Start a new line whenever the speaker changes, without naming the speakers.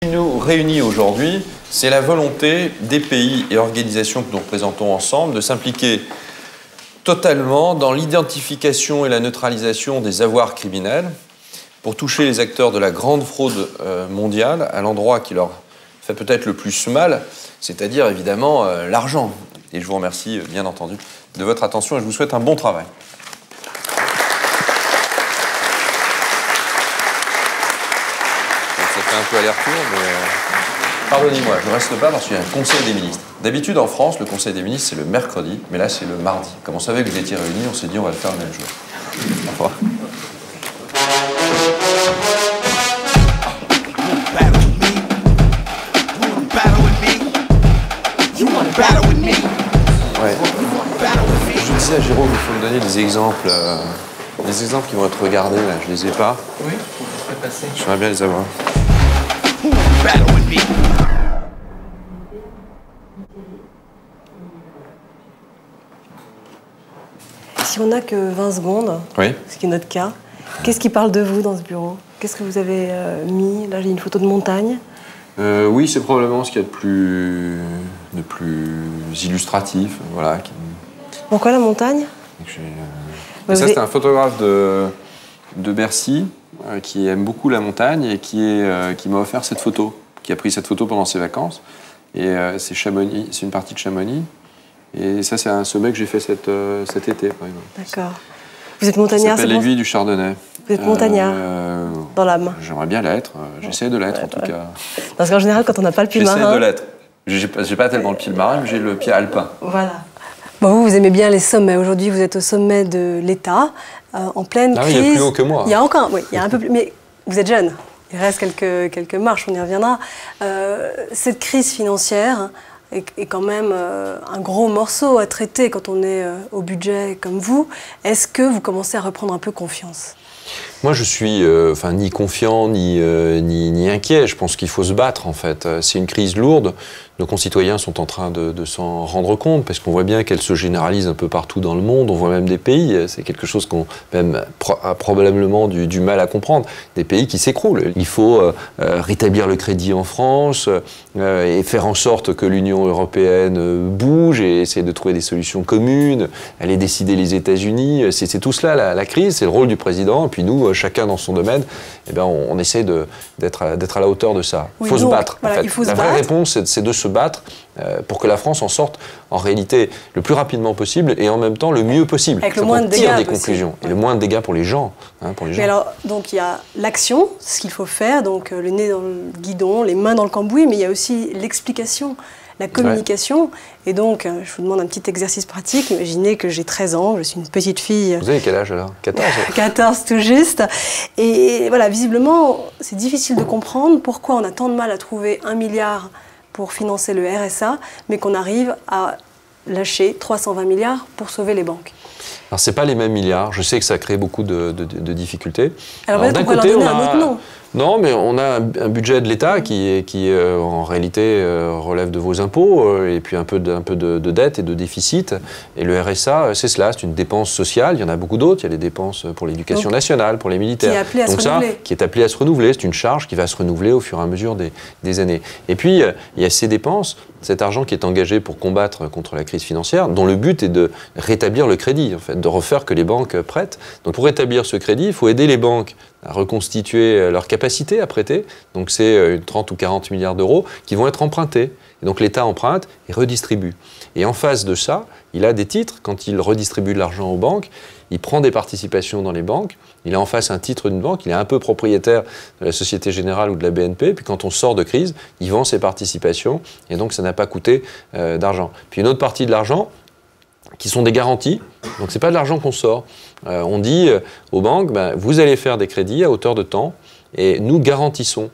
Ce qui nous réunit aujourd'hui, c'est la volonté des pays et organisations que nous représentons ensemble de s'impliquer totalement dans l'identification et la neutralisation des avoirs criminels pour toucher les acteurs de la grande fraude mondiale à l'endroit qui leur fait peut-être le plus mal, c'est-à-dire évidemment l'argent. Et je vous remercie bien entendu de votre attention et je vous souhaite un bon travail. Ça fait un peu aller-retour, mais pardonnez-moi, je ne reste pas parce qu'il y a un conseil des ministres. D'habitude, en France, le conseil des ministres, c'est le mercredi, mais là, c'est le mardi. Comme on savait que vous étiez réunis, on s'est dit on va le faire le même jour. Au revoir. Ouais. Je disais à Jérôme, il faut me donner des exemples qui vont être regardés, là, je les ai pas.
Oui, je vais passer.
J'aimerais bien les avoir.
Si on n'a que 20 secondes,
Oui.
ce qui est notre cas, qu'est-ce qui parle de vous dans ce bureau? Qu'est-ce que vous avez mis? Là, j'ai une photo de montagne.
Oui, c'est probablement ce qu'il y a de plus illustratif. Voilà.
Pourquoi la montagne?
Et ça, c'est un photographe de Bercy qui aime beaucoup la montagne et qui m'a offert cette photo, qui a pris cette photo pendant ses vacances. Et c'est Chamonix, c'est une partie de Chamonix. Et ça, c'est un sommet que j'ai fait cet été, par exemple.
D'accord. Vous êtes montagnard?
Ça s'appelle l'aiguille du Chardonnay.
Vous êtes montagnard dans l'âme?
J'aimerais bien l'être. J'essaie de l'être, en tout cas.
Parce qu'en général, quand on n'a pas le pied marin...
J'essaie de l'être. J'ai pas tellement le pied marin, mais j'ai le pied alpin.
Voilà. Bon, vous aimez bien les sommets. Aujourd'hui, vous êtes au sommet de l'État, en pleine crise.
Il y a plus haut que moi.
Il y a encore, oui, il y a un peu plus... Mais vous êtes jeune. Il reste quelques marches, on y reviendra. Cette crise financière est quand même un gros morceau à traiter quand on est au budget comme vous. Est-ce que vous commencez à reprendre un peu confiance?
Moi, je suis ni confiant, ni inquiet. Je pense qu'il faut se battre, en fait. C'est une crise lourde. Nos concitoyens sont en train de s'en rendre compte, parce qu'on voit bien qu'elle se généralise un peu partout dans le monde. On voit même des pays, c'est quelque chose qu'on a probablement du mal à comprendre, des pays qui s'écroulent. Il faut rétablir le crédit en France et faire en sorte que l'Union européenne bouge et essayer de trouver des solutions communes, aller décider les États-Unis. C'est tout cela, la crise, c'est le rôle du président. Et puis nous, chacun dans son domaine, eh ben, on essaie d'être à la hauteur de ça.
Oui,
faut se battre,
voilà,
en fait. La vraie réponse, c'est de se battre pour que la France en sorte en réalité le plus rapidement possible et en même temps le mieux possible.
Avec le moins de dégâts
tire des
possible.
Conclusions. Et le moins de dégâts pour les gens.
Mais alors, donc il y a l'action, ce qu'il faut faire, donc le nez dans le guidon, les mains dans le cambouis, mais il y a aussi l'explication, la communication. Ouais. Et donc, je vous demande un petit exercice pratique. Imaginez que j'ai 13 ans, je suis une petite fille.
Vous avez quel âge alors? 14
14 tout juste. Et voilà, visiblement, c'est difficile de comprendre pourquoi on a tant de mal à trouver 1 milliard pour financer le RSA, mais qu'on arrive à lâcher 320 milliards pour sauver les banques.
Alors, ce n'est pas les mêmes milliards. Je sais que ça crée beaucoup de difficultés.
Alors peut-être qu'on pourrait leur donner un autre nom.
Non, mais on a un budget de l'État qui en réalité, relève de vos impôts et puis un peu de dette et de déficit. Et le RSA, c'est cela, c'est une dépense sociale. Il y en a beaucoup d'autres. Il y a des dépenses pour l'éducation nationale, pour les militaires.
Qui est appelé à se renouveler.
Qui est appelé à se renouveler. C'est une charge qui va se renouveler au fur et à mesure des années. Et puis, il y a ces dépenses, cet argent qui est engagé pour combattre contre la crise financière, dont le but est de rétablir le crédit, en fait, de refaire que les banques prêtent. Donc pour rétablir ce crédit, il faut aider les banques à reconstituer leur capacité à prêter. Donc c'est 30 ou 40 milliards d'euros qui vont être empruntés. Et donc l'État emprunte et redistribue. Et en face de ça, il a des titres. Quand il redistribue de l'argent aux banques, il prend des participations dans les banques. Il a en face un titre d'une banque. Il est un peu propriétaire de la Société Générale ou de la BNP. Puis quand on sort de crise, il vend ses participations. Et donc ça n'a pas coûté d'argent. Puis une autre partie de l'argent, qui sont des garanties. Donc, ce n'est pas de l'argent qu'on sort. On dit aux banques, vous allez faire des crédits à hauteur de temps et nous garantissons